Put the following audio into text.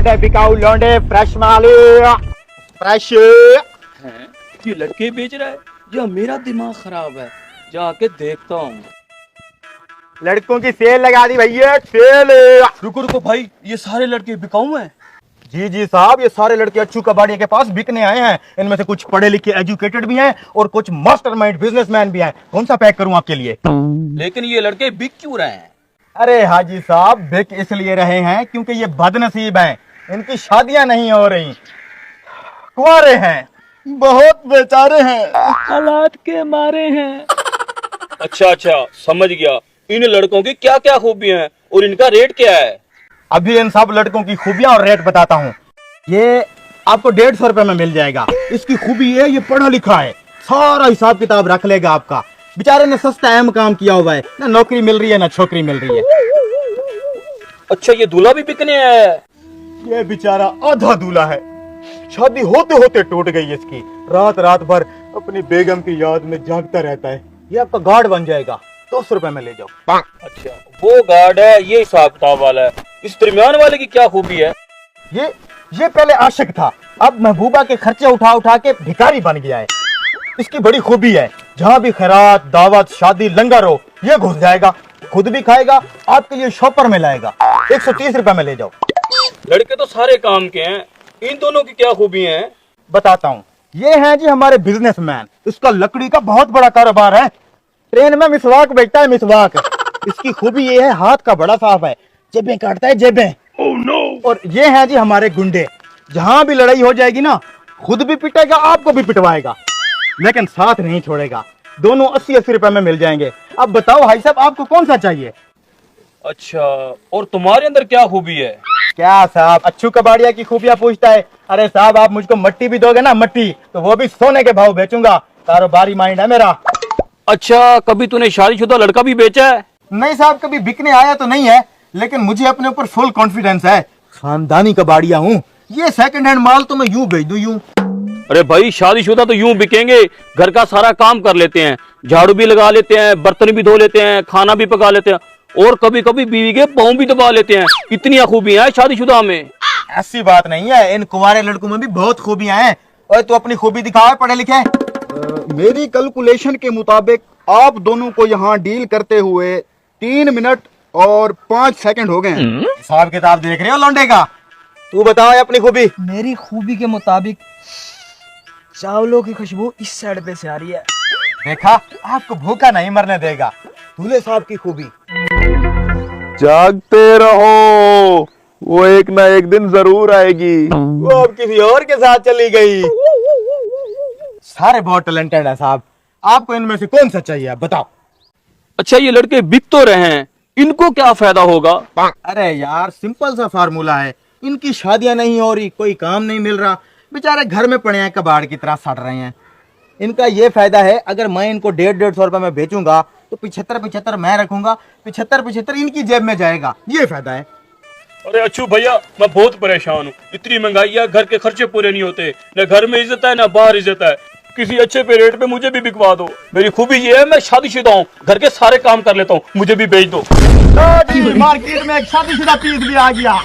लौंडे बिकाऊ लौंडे फ्रेश माल फ्रेश। हैं? ये लड़के बेच रहा है या मेरा दिमाग खराब है? जाके देखता हूँ। लड़कों की सेल लगा दी भैया, सेल। रुको रुको भाई, ये सारे लड़के बिकाऊ हैं? जी जी साहब, ये सारे लड़के अच्छू कबाड़िया के पास बिकने आए हैं। इनमें से कुछ पढ़े लिखे एजुकेटेड भी हैं और कुछ मास्टरमाइंड बिजनेसमैन भी हैं। कौन सा पैक करूं आपके लिए? लेकिन ये लड़के बिक क्यों रहे हैं? अरे हाजी साहब, बिक इसलिए रहे हैं क्योंकि ये बदनसीब हैं। इनकी शादियां नहीं हो रही, कुंवारे हैं, बहुत बेचारे हैं, हालात के मारे हैं। अच्छा अच्छा, समझ गया। इन लड़कों की क्या क्या खूबियां हैं और इनका रेट क्या है? अभी इन सब लड़कों की खूबियां और रेट बताता हूँ। ये आपको 150 रुपए में मिल जाएगा। इसकी खूबी है ये पढ़ा लिखा है, सारा हिसाब किताब रख लेगा आपका। बेचारे ने सस्ता अहम काम किया हुआ है, ना नौकरी मिल रही है ना छोकरी मिल रही है। अच्छा, ये दूल्हा भी बिकने आया है? ये बेचारा आधा दूल्हा है, शादी होते होते टूट गई इसकी। रात रात भर अपनी बेगम की याद में जागता रहता है। ये आपका गार्ड बन जाएगा, 200 रुपए में ले जाओ। अच्छा, वो गार्ड है, ये हिसाब किताब वाला है। इस दरमियान वाले की क्या खूबी है? ये पहले आशिक था, अब महबूबा के खर्चे उठा उठा के भिखारी बन गया है। इसकी बड़ी खूबी है, जहाँ भी खैरात दावत शादी लंगर हो ये घुस जाएगा, खुद भी खाएगा, आपके लिए शॉपर में लाएगा। 130 रुपए में ले जाओ। लड़के तो सारे काम के हैं, इन दोनों की क्या खूबी है? बताता हूँ। ये है जी हमारे बिजनेसमैन। इसका लकड़ी का बहुत बड़ा कारोबार है। ट्रेन में मिसवाक बेचता है, मिसवाक। इसकी खूबी ये है, हाथ का बड़ा साफ है, जेबें काटता है, जेबें। Oh, no! और ये है जी हमारे गुंडे। जहां भी लड़ाई हो जाएगी ना, खुद भी पिटेगा, आपको भी पिटवाएगा, लेकिन साथ नहीं छोड़ेगा। दोनों 80-80 रुपए में मिल जाएंगे। अब बताओ भाई साहब, आपको कौन सा चाहिए? अच्छा, और तुम्हारे अंदर क्या खूबी है? क्या साहब, अच्छू कबाड़िया की खूबियां पूछता है? अरे साहब, आप मुझको मट्टी भी दोगे ना, मट्टी, तो वो भी सोने के भाव बेचूंगा। कारोबारी माइंड है मेरा। अच्छा, कभी तूने शादीशुदा लड़का भी बेचा है? नहीं साहब, कभी बिकने आया तो नहीं है, लेकिन मुझे अपने ऊपर फुल कॉन्फिडेंस है। खानदानी कबाड़िया हूँ। ये सेकंड हैंड माल तो मैं यूं बेच दूं, यूं। अरे भाई, शादीशुदा तो यूं बिकेंगे, घर का सारा काम कर लेते हैं, झाड़ू भी लगा लेते हैं, बर्तन भी धो लेते हैं, खाना भी पका लेते हैं, और कभी कभी बीवी के पाँव भी दबा लेते हैं। इतनी खूबियां हैं शादीशुदा में। ऐसी बात नहीं है, इन कुंवारे लड़कों में भी बहुत खूबियां हैं। और तू अपनी खूबी दिखाओ, पढ़े लिखे। मेरी कैलकुलेशन के मुताबिक आप दोनों को यहाँ डील करते हुए 3 मिनट और 5 सेकंड हो गए हैं। हिसाब किताब देख रहे हो लौंडे का? तू बताओ अपनी खूबी। मेरी खूबी के मुताबिक चावलों की खुशबू इस साइड पे से आ रही है। देखा, आपको भूखा नहीं मरने देगा। दूल्हे साहब की खूबी। जागते रहो, वो एक ना एक दिन जरूर आएगी। वो अब किसी और के साथ चली गई। सारे बहुत टैलेंटेड है साहब। आपको इनमें से कौन सा चाहिए, आप बताओ। अच्छा, ये लड़के बिक तो रहे हैं, इनको क्या फायदा होगा? अरे यार, सिंपल सा फार्मूला है। इनकी शादियां नहीं हो रही, कोई काम नहीं मिल रहा, बेचारे घर में पड़े हैं, कबाड़ की तरह सड़ रहे हैं। इनका ये फायदा है, अगर मैं इनको 150-150 रुपए में बेचूंगा तो 75-75 मैं रखूंगा, 75-75 इनकी जेब में जाएगा। ये फायदा है। अरे अच्छू भैया, मैं बहुत परेशान हूँ। इतनी महंगाई है, घर के खर्चे पूरे नहीं होते, न घर में इज्जत है न बाहर इज्जत है। किसी अच्छे पे रेट पे मुझे भी बिकवा दो। मेरी खूबी ये है, मैं शादीशुदा हूँ, घर के सारे काम कर लेता हूँ, मुझे भी बेच दो। मार्केट में एक शादीशुदा पीस भी आ गया।